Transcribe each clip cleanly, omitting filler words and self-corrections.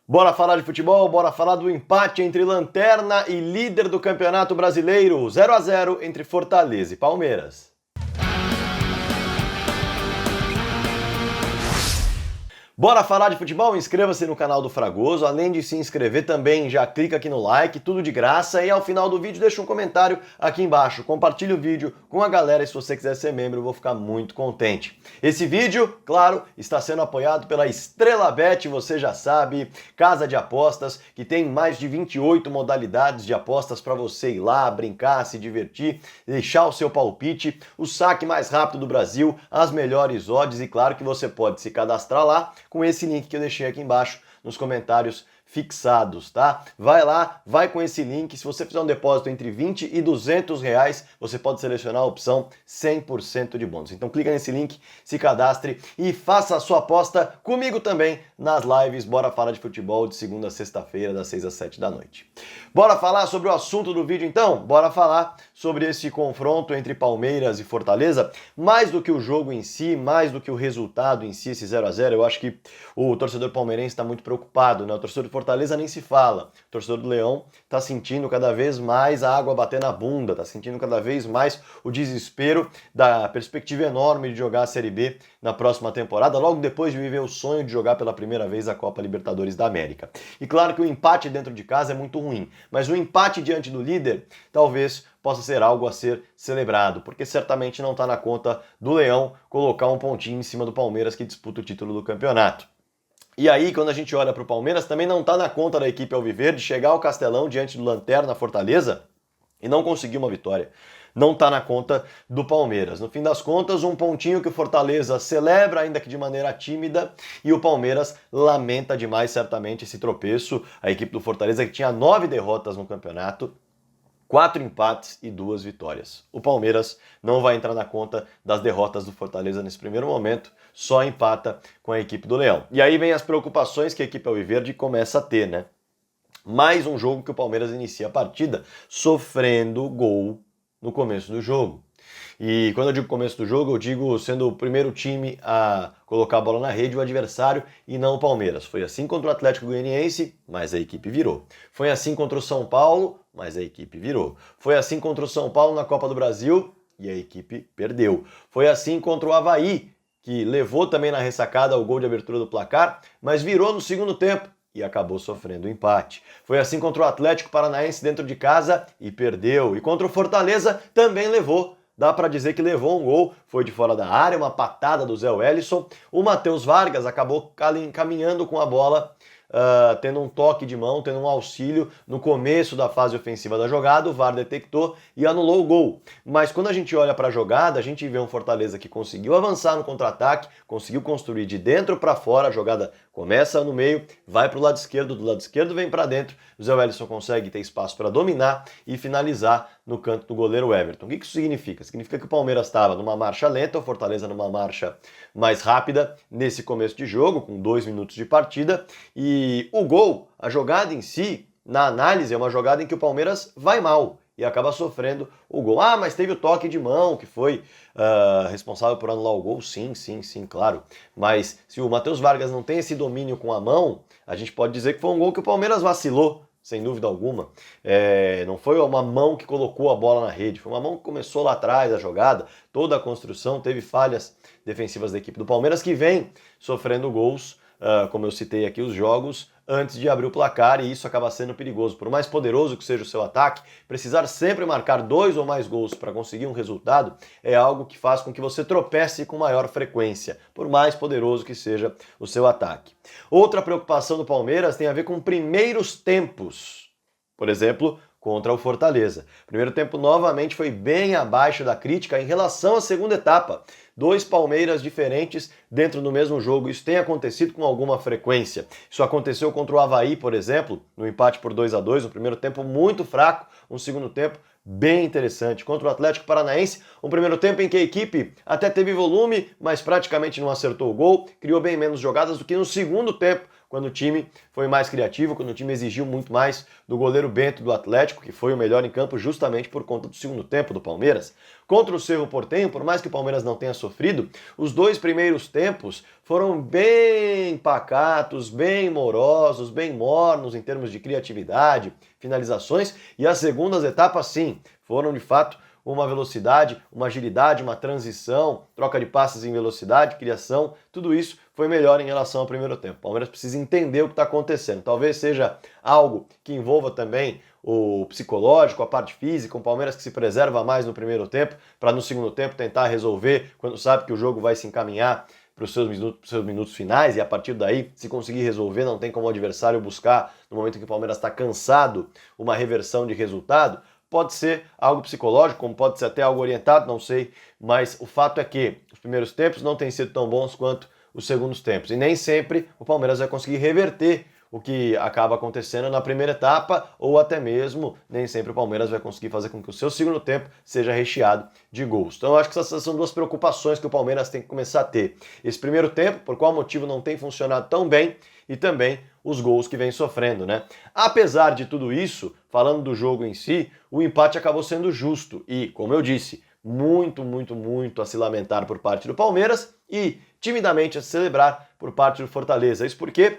Bora falar de futebol, bora falar do empate entre lanterna e líder do Campeonato Brasileiro, 0-0 entre Fortaleza e Palmeiras. Bora falar de futebol? Inscreva-se no canal do Fragoso, além de se inscrever também, já clica aqui no like, tudo de graça, e ao final do vídeo deixa um comentário aqui embaixo, compartilhe o vídeo com a galera e se você quiser ser membro eu vou ficar muito contente. Esse vídeo, claro, está sendo apoiado pela Estrela Bet, você já sabe, casa de apostas, que tem mais de 28 modalidades de apostas para você ir lá, brincar, se divertir, deixar o seu palpite, o saque mais rápido do Brasil, as melhores odds e claro que você pode se cadastrar lá com esse link que eu deixei aqui embaixo nos comentários fixados, tá? Vai lá, vai com esse link, se você fizer um depósito entre 20 e 200 reais, você pode selecionar a opção 100% de bônus. Então clica nesse link, se cadastre e faça a sua aposta comigo também nas lives Bora Falar de Futebol de segunda a sexta-feira, das 6 às 7 da noite. Bora falar sobre o assunto do vídeo então? Bora falar sobre esse confronto entre Palmeiras e Fortaleza? Mais do que o jogo em si, mais do que o resultado em si, esse 0-0, eu acho que o torcedor palmeirense está muito preocupado, né? O torcedor de Fortaleza nem se fala. O torcedor do Leão está sentindo cada vez mais a água bater na bunda, está sentindo cada vez mais o desespero da perspectiva enorme de jogar a Série B na próxima temporada, logo depois de viver o sonho de jogar pela primeira vez a Copa Libertadores da América. E claro que o empate dentro de casa é muito ruim, mas o empate diante do líder talvez possa ser algo a ser celebrado, porque certamente não está na conta do Leão colocar um pontinho em cima do Palmeiras que disputa o título do campeonato. E aí, quando a gente olha para o Palmeiras, também não está na conta da equipe alviverde chegar ao Castelão diante do Lanterna Fortaleza e não conseguir uma vitória. Não está na conta do Palmeiras. No fim das contas, um pontinho que o Fortaleza celebra, ainda que de maneira tímida, e o Palmeiras lamenta demais, certamente, esse tropeço. A equipe do Fortaleza que tinha 9 derrotas no campeonato, 4 empates e 2 vitórias. O Palmeiras não vai entrar na conta das derrotas do Fortaleza nesse primeiro momento, só empata com a equipe do Leão. E aí vem as preocupações que a equipe alviverde começa a ter, né? Mais um jogo que o Palmeiras inicia a partida sofrendo gol no começo do jogo. E quando eu digo começo do jogo, eu digo sendo o primeiro time a colocar a bola na rede, o adversário, e não o Palmeiras. Foi assim contra o Atlético Goianiense, mas a equipe virou. Foi assim contra o São Paulo, mas a equipe virou. Foi assim contra o São Paulo na Copa do Brasil, e a equipe perdeu. Foi assim contra o Avaí, que levou também na ressacada o gol de abertura do placar, mas virou no segundo tempo e acabou sofrendo o empate. Foi assim contra o Atlético Paranaense dentro de casa e perdeu. E contra o Fortaleza também levou. Dá para dizer que levou um gol, foi de fora da área, uma patada do Zé Wellison. O Matheus Vargas acabou caminhando com a bola, tendo um toque de mão, tendo um auxílio no começo da fase ofensiva da jogada, o VAR detectou e anulou o gol. Mas quando a gente olha para a jogada, a gente vê um Fortaleza que conseguiu avançar no contra-ataque, conseguiu construir de dentro para fora, a jogada começa no meio, vai para o lado esquerdo, do lado esquerdo vem para dentro, o Zé Wellison consegue ter espaço para dominar e finalizar no canto do goleiro Everton. O que isso significa? Significa que o Palmeiras estava numa marcha lenta, o Fortaleza numa marcha mais rápida nesse começo de jogo, com 2 minutos de partida, e o gol, a jogada em si, na análise, é uma jogada em que o Palmeiras vai mal e acaba sofrendo o gol. Ah, mas teve o toque de mão que foi responsável por anular o gol? Sim, claro. Mas se o Matheus Vargas não tem esse domínio com a mão, a gente pode dizer que foi um gol que o Palmeiras vacilou, sem dúvida alguma. Não foi uma mão que colocou a bola na rede, foi uma mão que começou lá atrás a jogada, toda a construção, teve falhas defensivas da equipe do Palmeiras que vem sofrendo gols, como eu citei aqui, os jogos antes de abrir o placar, e isso acaba sendo perigoso. Por mais poderoso que seja o seu ataque, precisar sempre marcar 2 ou mais gols para conseguir um resultado é algo que faz com que você tropece com maior frequência, por mais poderoso que seja o seu ataque. Outra preocupação do Palmeiras tem a ver com primeiros tempos. Por exemplo, contra o Fortaleza. O primeiro tempo novamente foi bem abaixo da crítica em relação à segunda etapa. 2 Palmeiras diferentes dentro do mesmo jogo. Isso tem acontecido com alguma frequência. Isso aconteceu contra o Avaí, por exemplo, no empate por 2-2, um primeiro tempo muito fraco, um segundo tempo bem interessante. Contra o Atlético Paranaense, um primeiro tempo em que a equipe até teve volume, mas praticamente não acertou o gol, criou bem menos jogadas do que no segundo tempo, quando o time foi mais criativo, quando o time exigiu muito mais do goleiro Bento do Atlético, que foi o melhor em campo justamente por conta do segundo tempo do Palmeiras. Contra o Cerro Porteño, por mais que o Palmeiras não tenha sofrido, os 2 primeiros tempos foram bem pacatos, bem morosos, bem mornos em termos de criatividade, finalizações, e as segundas etapas, sim, foram de fato uma velocidade, uma agilidade, uma transição, troca de passes em velocidade, criação, tudo isso foi melhor em relação ao primeiro tempo. O Palmeiras precisa entender o que está acontecendo. Talvez seja algo que envolva também o psicológico, a parte física, um Palmeiras que se preserva mais no primeiro tempo, para no segundo tempo tentar resolver, quando sabe que o jogo vai se encaminhar para os seus minutos finais, e a partir daí, se conseguir resolver, não tem como o adversário buscar, no momento em que o Palmeiras está cansado, uma reversão de resultado. Pode ser algo psicológico, como pode ser até algo orientado, não sei, mas o fato é que os primeiros tempos não têm sido tão bons quanto os segundos tempos, e nem sempre o Palmeiras vai conseguir reverter o que acaba acontecendo na primeira etapa, ou até mesmo nem sempre o Palmeiras vai conseguir fazer com que o seu segundo tempo seja recheado de gols. Então eu acho que essas são 2 preocupações que o Palmeiras tem que começar a ter. Esse primeiro tempo, por qual motivo não tem funcionado tão bem, e também os gols que vem sofrendo, né? Apesar de tudo isso, falando do jogo em si, o empate acabou sendo justo e, como eu disse, muito a se lamentar por parte do Palmeiras e timidamente a se celebrar por parte do Fortaleza. Isso porque,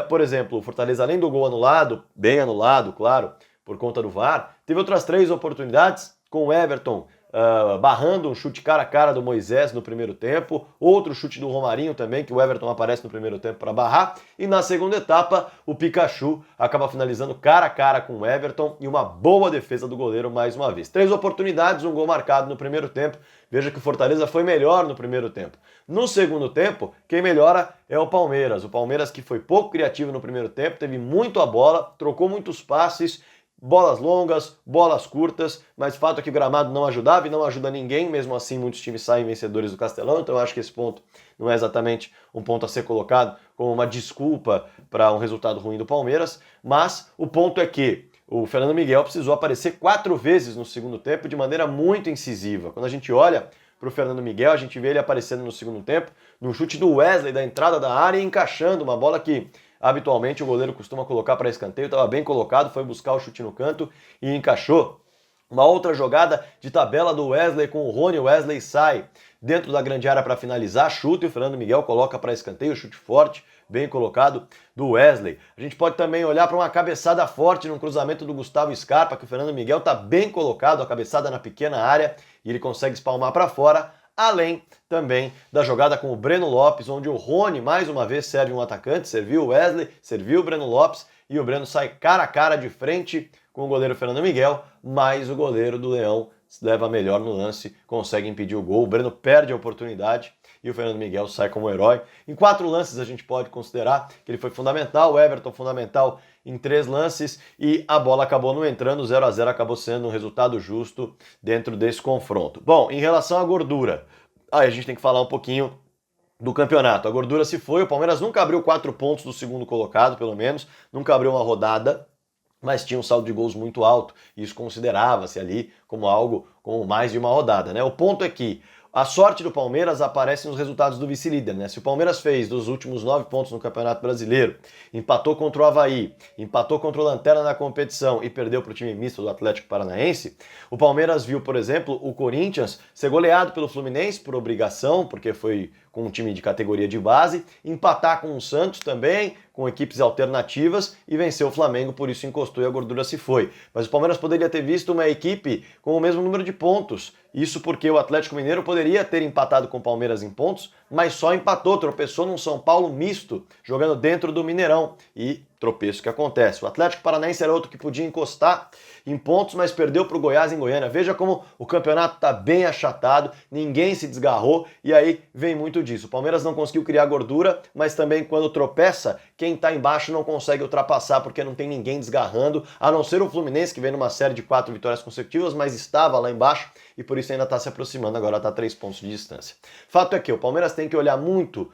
por exemplo, o Fortaleza, além do gol anulado, bem anulado, claro, por conta do VAR, teve outras 3 oportunidades com o Everton barrando um chute cara a cara do Moisés no primeiro tempo, outro chute do Romarinho também, que o Everton aparece no primeiro tempo para barrar, e na segunda etapa o Pikachu acaba finalizando cara a cara com o Everton e uma boa defesa do goleiro mais uma vez. 3 oportunidades, um gol marcado no primeiro tempo. Veja que o Fortaleza foi melhor no primeiro tempo. No segundo tempo, quem melhora é o Palmeiras. O Palmeiras, que foi pouco criativo no primeiro tempo, teve muito a bola, trocou muitos passes, bolas longas, bolas curtas, mas o fato é que o gramado não ajudava e não ajuda ninguém, mesmo assim muitos times saem vencedores do Castelão, então eu acho que esse ponto não é exatamente um ponto a ser colocado como uma desculpa para um resultado ruim do Palmeiras, mas o ponto é que o Fernando Miguel precisou aparecer 4 vezes no segundo tempo de maneira muito incisiva. Quando a gente olha para o Fernando Miguel, a gente vê ele aparecendo no segundo tempo, no chute do Wesley da entrada da área e encaixando uma bola que habitualmente o goleiro costuma colocar para escanteio, estava bem colocado, foi buscar o chute no canto e encaixou. Uma outra jogada de tabela do Wesley com o Rony, o Wesley sai dentro da grande área para finalizar, chuta e o Fernando Miguel coloca para escanteio, chute forte, bem colocado do Wesley. A gente pode também olhar para uma cabeçada forte no cruzamento do Gustavo Scarpa, que o Fernando Miguel está bem colocado, a cabeçada na pequena área e ele consegue espalmar para fora. Além também da jogada com o Breno Lopes, onde o Rony mais uma vez serve um atacante, serviu o Wesley, serviu o Breno Lopes e o Breno sai cara a cara de frente com o goleiro Fernando Miguel, mas o goleiro do Leão leva melhor no lance, consegue impedir o gol, o Breno perde a oportunidade e o Fernando Miguel sai como herói. Em 4 lances a gente pode considerar que ele foi fundamental, o Everton fundamental em 3 lances e a bola acabou não entrando, 0-0 acabou sendo um resultado justo dentro desse confronto. Bom, em relação à gordura, aí a gente tem que falar um pouquinho do campeonato. A gordura se foi, o Palmeiras nunca abriu 4 pontos do segundo colocado, pelo menos, nunca abriu uma rodada, mas tinha um saldo de gols muito alto, e isso considerava-se ali como algo com mais de uma rodada, né? O ponto é que a sorte do Palmeiras aparece nos resultados do vice-líder, né? Se o Palmeiras fez dos últimos 9 pontos no Campeonato Brasileiro, empatou contra o Avaí, empatou contra o Lanterna na competição e perdeu para o time misto do Atlético Paranaense, o Palmeiras viu, por exemplo, o Corinthians ser goleado pelo Fluminense por obrigação, porque foi com um time de categoria de base, empatar com o Santos também, com equipes alternativas, e venceu o Flamengo, por isso encostou e a gordura se foi. Mas o Palmeiras poderia ter visto uma equipe com o mesmo número de pontos, isso porque o Atlético Mineiro poderia ter empatado com o Palmeiras em pontos, mas só empatou, tropeçou num São Paulo misto, jogando dentro do Mineirão, e tropeço que acontece. O Atlético Paranaense era outro que podia encostar em pontos, mas perdeu para o Goiás em Goiânia. Veja como o campeonato está bem achatado, ninguém se desgarrou, e aí vem muito disso. O Palmeiras não conseguiu criar gordura, mas também quando tropeça, quem está embaixo não consegue ultrapassar, porque não tem ninguém desgarrando, a não ser o Fluminense, que vem numa série de 4 vitórias consecutivas, mas estava lá embaixo, e por isso ainda está se aproximando, agora está a 3 pontos de distância. Fato é que o Palmeiras têm que olhar muito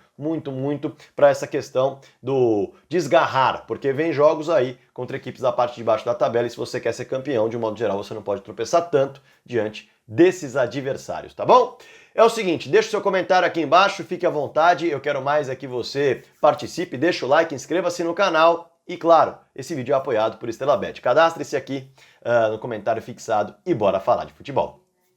para essa questão do desgarrar, porque vem jogos aí contra equipes da parte de baixo da tabela e se você quer ser campeão, de um modo geral, você não pode tropeçar tanto diante desses adversários, tá bom? É o seguinte, deixa o seu comentário aqui embaixo, fique à vontade, eu quero mais é que você participe, deixa o like, inscreva-se no canal e, claro, esse vídeo é apoiado por Estela Bet. Cadastre-se aqui no comentário fixado e bora falar de futebol.